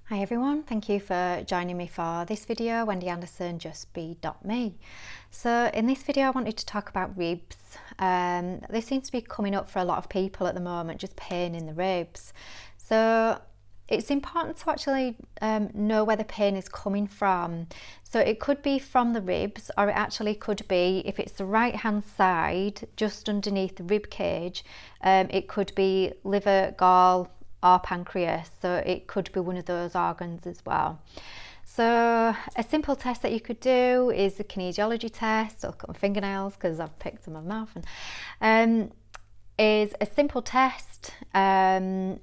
Hi everyone, thank you for joining me for this video, Wendy Anderson, justbe.me. So in this video I wanted to talk about ribs. This seems to be coming up for a lot of people at the moment, just pain in the ribs. So it's important to actually know where the pain is coming from. So it could be from the ribs, or it actually could be, if it's the right hand side, just underneath the rib cage, it could be liver, gall, or pancreas, so it could be one of those organs as well. So a simple test that you could do is the kinesiology test. I'll look at my fingernails because I've picked them in my mouth, and is a simple test, and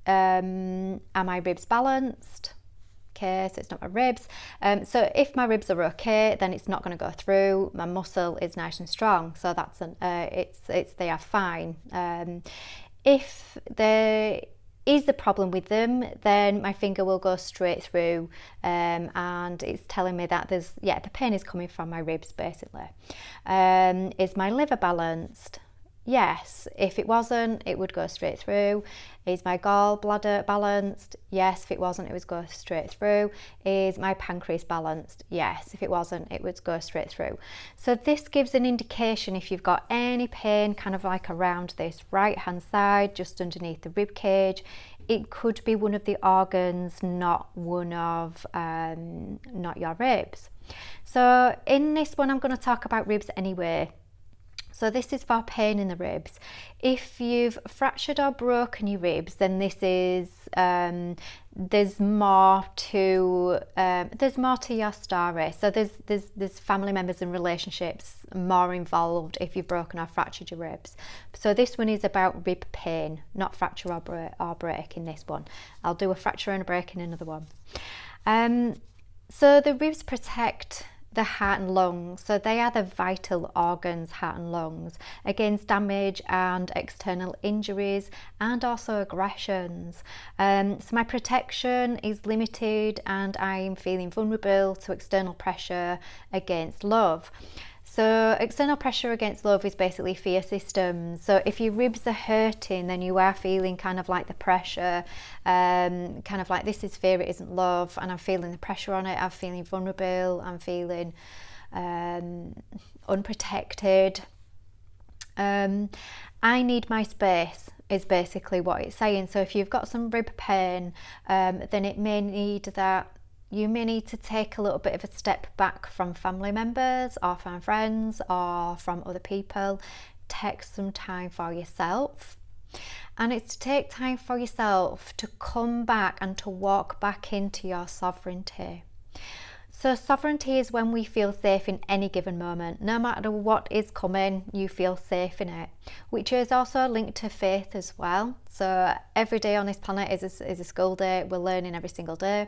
are my ribs balanced? Okay, so it's not my ribs. So if my ribs are okay, then it's not going to go through. My muscle is nice and strong, so that's they are fine. If there is a problem with them, then my finger will go straight through, and it's telling me that the pain is coming from my ribs basically. Is my liver balanced? Yes. If it wasn't, it would go straight through. Is my gallbladder balanced? Yes. If it wasn't, it would go straight through. Is my pancreas balanced? Yes. If it wasn't, it would go straight through. So this gives an indication if you've got any pain kind of like around this right hand side, just underneath the rib cage. It could be one of the organs, not one of not your ribs. So in this one I'm going to talk about ribs anyway. So this is for pain in the ribs. If you've fractured or broken your ribs, then this is there's more to your story. So there's family members and relationships more involved if you've broken or fractured your ribs. So this one is about rib pain, not fracture or break in this one. I'll do a fracture and a break in another one. So the ribs protect the heart and lungs, so they are the vital organs, heart and lungs, against damage and external injuries and also aggressions. So my protection is limited and I'm feeling vulnerable to external pressure against love. So external pressure against love is basically fear systems. So if your ribs are hurting, then you are feeling kind of like the pressure, kind of like this is fear, it isn't love, and I'm feeling the pressure on it. I'm feeling vulnerable. I'm feeling unprotected. I need my space is basically what it's saying. So if you've got some rib pain, then it may need that. You may need to take a little bit of a step back from family members or from friends or from other people. Take some time for yourself. And it's to take time for yourself to come back and to walk back into your sovereignty. So sovereignty is when we feel safe in any given moment. No matter what is coming, you feel safe in it, which is also linked to faith as well. So every day on this planet is a school day. We're learning every single day.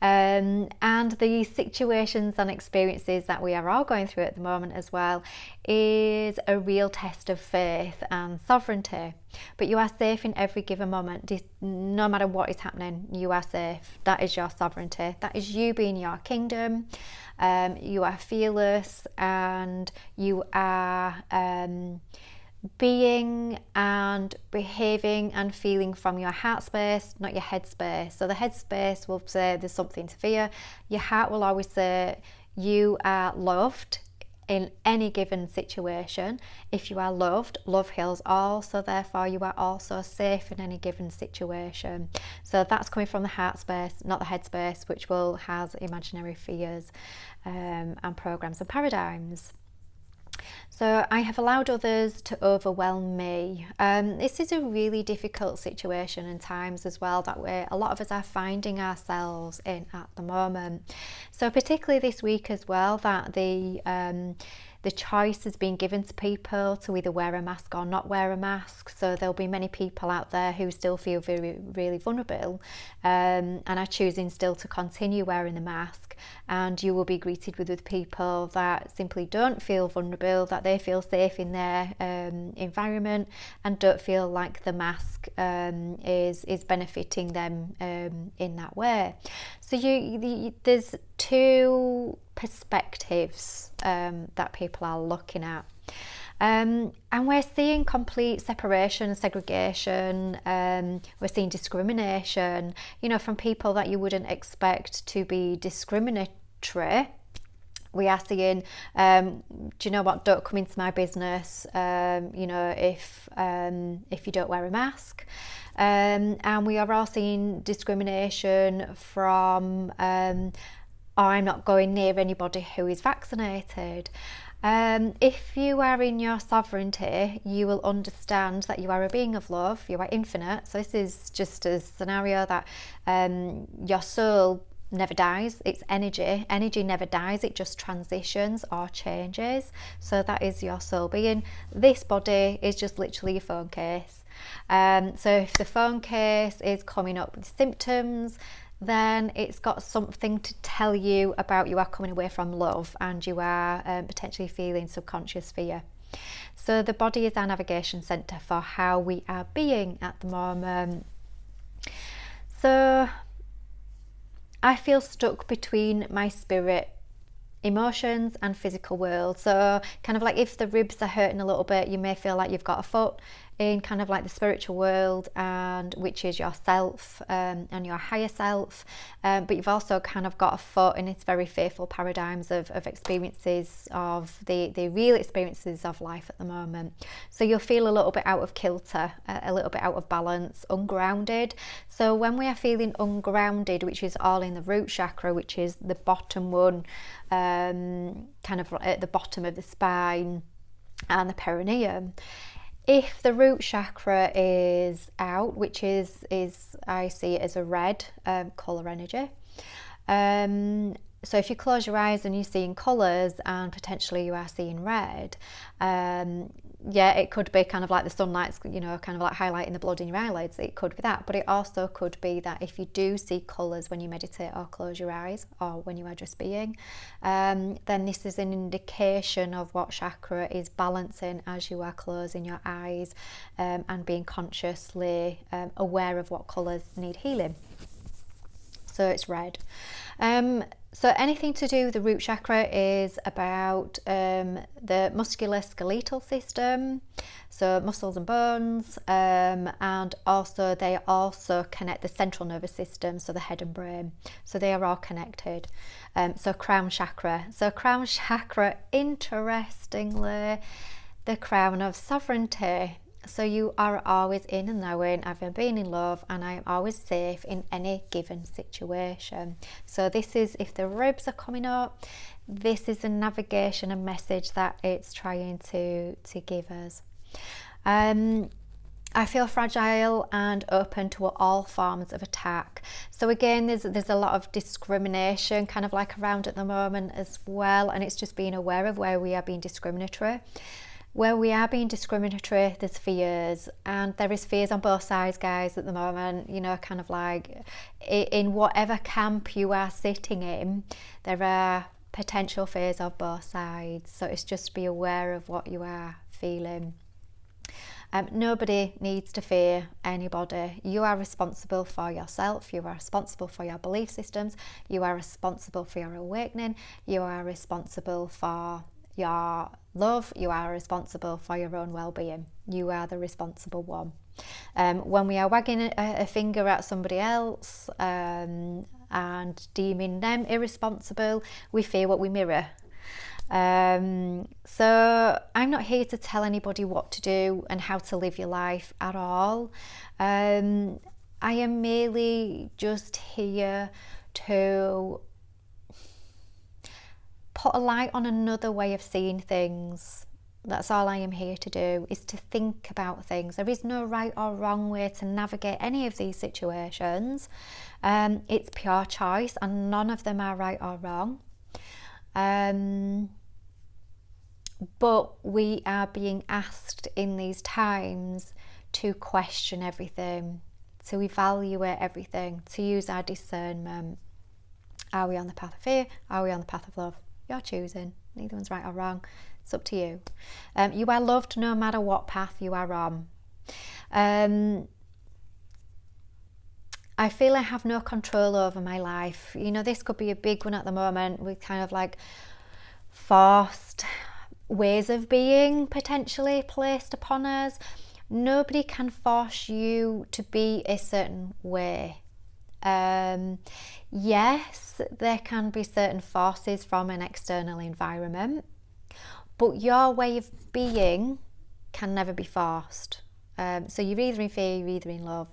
And the situations and experiences that we are all going through at the moment as well is a real test of faith and sovereignty. But you are safe in every given moment. No matter what is happening, you are safe. That is your sovereignty. That is you being your kingdom. You are fearless and you are being and behaving and feeling from your heart space, not your head space. So the head space will say there's something to fear. Your heart will always say you are loved in any given situation. If you are loved, love heals all, so therefore you are also safe in any given situation. So that's coming from the heart space, not the head space, which has imaginary fears and programs and paradigms. So I have allowed others to overwhelm me. This is a really difficult situation and times as well that a lot of us are finding ourselves in at the moment. So particularly this week as well, that the choice has been given to people to either wear a mask or not wear a mask. So there'll be many people out there who still feel really vulnerable and are choosing still to continue wearing the mask. And you will be greeted with people that simply don't feel vulnerable, that they feel safe in their environment and don't feel like the mask is benefiting them in that way. So there's two perspectives that people are looking at. And we're seeing complete separation, segregation. We're seeing discrimination, you know, from people that you wouldn't expect to be discriminatory. We are seeing, do you know what, don't come into my business, you know, if you don't wear a mask. And we are all seeing discrimination from, I'm not going near anybody who is vaccinated. If you are in your sovereignty, you will understand that you are a being of love, you are infinite. So this is just a scenario that your soul never dies. It's energy. Energy never dies. It just transitions or changes. So that is your soul being. This body is just literally your phone case. So if the phone case is coming up with symptoms, then it's got something to tell you about you are coming away from love, and you are potentially feeling subconscious fear. So the body is our navigation centre for how we are being at the moment. So I feel stuck between my spirit, emotions and physical world. So kind of like if the ribs are hurting a little bit, you may feel like you've got a foot in kind of like the spiritual world, and which is yourself and your higher self, but you've also kind of got a foot in its very fearful paradigms of experiences of the real experiences of life at the moment. So you'll feel a little bit out of kilter, a little bit out of balance, ungrounded. So when we are feeling ungrounded, which is all in the root chakra, which is the bottom one, kind of at the bottom of the spine and the perineum, if the root chakra is out, which is I see it as a red colour energy. So if you close your eyes and you're seeing colours and potentially you are seeing red, yeah, it could be kind of like the sunlight's, you know, kind of like highlighting the blood in your eyelids. It could be that, but it also could be that if you do see colours when you meditate or close your eyes, or when you are just being, then this is an indication of what chakra is balancing as you are closing your eyes, and being consciously aware of what colours need healing. So it's red. So anything to do with the root chakra is about the musculoskeletal system, so muscles and bones, and also they also connect the central nervous system, so the head and brain. So they are all connected. So crown chakra. So crown chakra, interestingly, the crown of sovereignty. So you are always in and knowing, I've been in love, and I am always safe in any given situation. So this is, if the ribs are coming up, this is a navigation, a message that it's trying to give us. I feel fragile and open to all forms of attack. So again, there's a lot of discrimination kind of like around at the moment as well, and it's just being aware of where we are being discriminatory. Where we are being discriminatory, there's fears, and there is fears on both sides, guys, at the moment. You know, kind of like in whatever camp you are sitting in, there are potential fears of both sides. So it's just be aware of what you are feeling. Nobody needs to fear anybody. You are responsible for yourself. You are responsible for your belief systems. You are responsible for your awakening. You are responsible for your love. You are responsible for your own well-being. You are the responsible one. When we are wagging a finger at somebody else and deeming them irresponsible, we fear what we mirror. So I'm not here to tell anybody what to do and how to live your life at all. I am merely just here to put a light on another way of seeing things. That's all I am here to do, is to think about things. There is no right or wrong way to navigate any of these situations. It's pure choice, and none of them are right or wrong. But we are being asked in these times to question everything, to evaluate everything, to use our discernment. Are we on the path of fear? Are we on the path of love? You're choosing. Neither one's right or wrong. It's up to you. You are loved no matter what path you are on. I feel I have no control over my life. You know, this could be a big one at the moment. We're kind of like forced ways of being potentially placed upon us. Nobody can force you to be a certain way. Yes, there can be certain forces from an external environment, but your way of being can never be forced. So you're either in fear, you're either in love.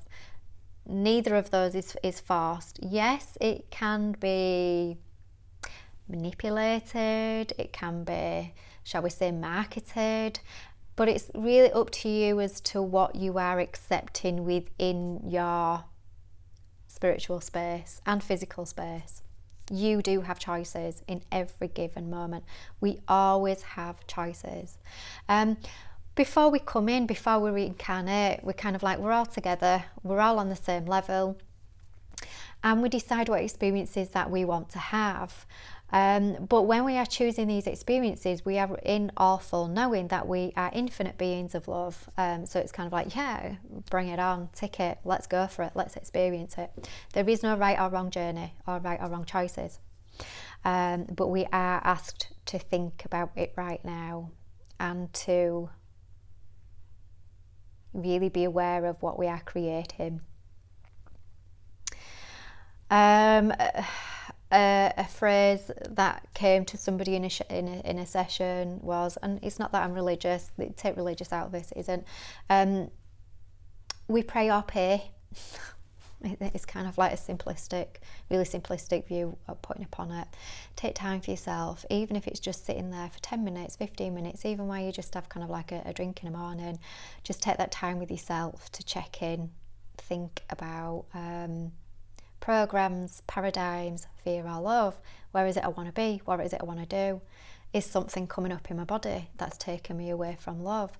Neither of those is forced. Yes, it can be manipulated, it can be, shall we say, marketed, but it's really up to you as to what you are accepting within your spiritual space and physical space. You do have choices in every given moment. We always have choices. Before we come in, before we reincarnate, we're kind of like, we're all together, we're all on the same level, and we decide what experiences that we want to have. But when we are choosing these experiences, we are in all full knowing that we are infinite beings of love. So it's kind of like, yeah, bring it on, tick it, let's go for it, let's experience it. There is no right or wrong journey or right or wrong choices. But we are asked to think about it right now and to really be aware of what we are creating. A phrase that came to somebody in a session was, and it's not that I'm religious, take religious out of this, it isn't, we pray or pay. It's kind of like a really simplistic view of putting upon it. Take time for yourself, even if it's just sitting there for 10 minutes, 15 minutes, even while you just have kind of like a drink in the morning. Just take that time with yourself to check in, think about programs, paradigms, fear or love. Where is it I want to be? What is it I want to do? Is something coming up in my body that's taken me away from love?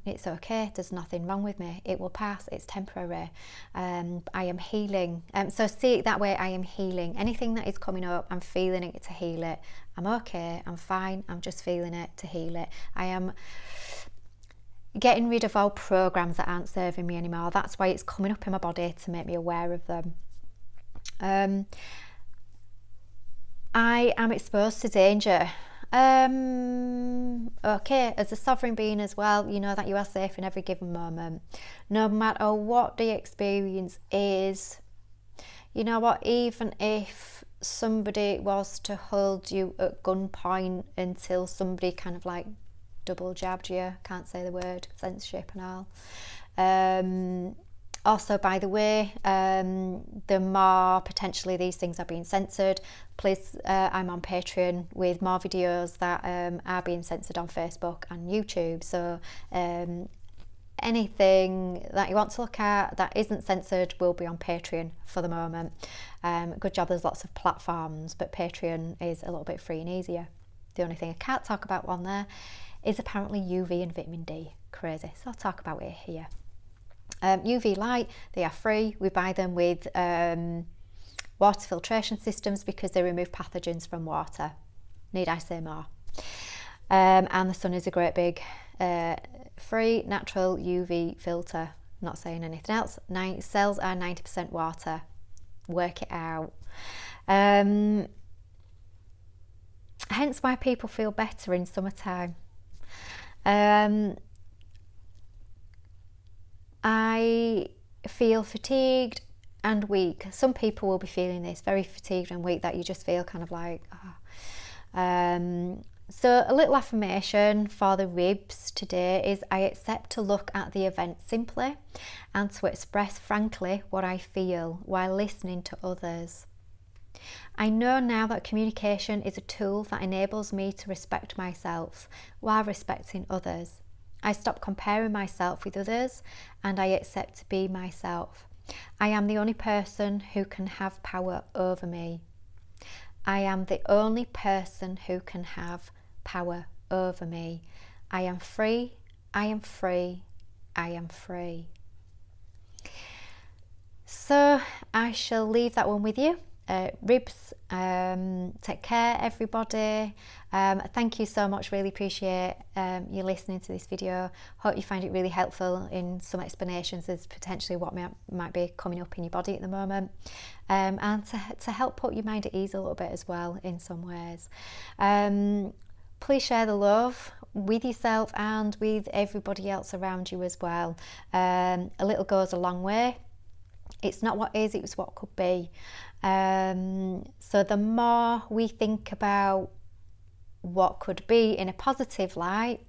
It's okay, there's nothing wrong with me, it will pass, it's temporary. I am healing. So see it that way, I am healing. Anything that is coming up, I'm feeling it to heal it. I'm okay, I'm fine, I'm just feeling it to heal it. I am getting rid of all programs that aren't serving me anymore. That's why it's coming up in my body, to make me aware of them. I am exposed to danger. Okay, as a sovereign being as well, you know that you are safe in every given moment. No matter what the experience is, you know what, even if somebody was to hold you at gunpoint until somebody kind of like double jabbed you, can't say the word, censorship and all. Also, by the way, the more potentially these things are being censored, please, I'm on Patreon with more videos that are being censored on Facebook and YouTube. So anything that you want to look at that isn't censored will be on Patreon for the moment. Good job, there's lots of platforms, but Patreon is a little bit free and easier. The only thing I can't talk about on there is apparently UV and vitamin D. Crazy. So I'll talk about it here. UV light, they are free. We buy them with water filtration systems because they remove pathogens from water. Need I say more? And the sun is a great big free natural UV filter. Not saying anything else. Cells are 90% water. Work it out. Hence why people feel better in summertime. I feel fatigued and weak. Some people will be feeling this, very fatigued and weak, that you just feel kind of like, So a little affirmation for the ribs today is, I accept to look at the event simply and to express frankly what I feel while listening to others. I know now that communication is a tool that enables me to respect myself while respecting others. I stop comparing myself with others and I accept to be myself. I am the only person who can have power over me. I am the only person who can have power over me. I am free, I am free, I am free. So I shall leave that one with you. Ribs, take care everybody. Thank you so much, really appreciate you listening to this video. Hope you find it really helpful in some explanations as potentially what might be coming up in your body at the moment, and to help put your mind at ease a little bit as well in some ways. please share the love with yourself and with everybody else around you as well. A little goes a long way. It's not what is, it's what could be. So the more we think about what could be in a positive light,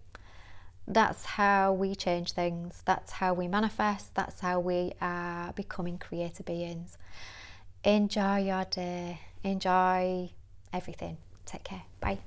that's how we change things, that's how we manifest, that's how we are becoming creator beings. Enjoy your day, enjoy everything. Take care. Bye.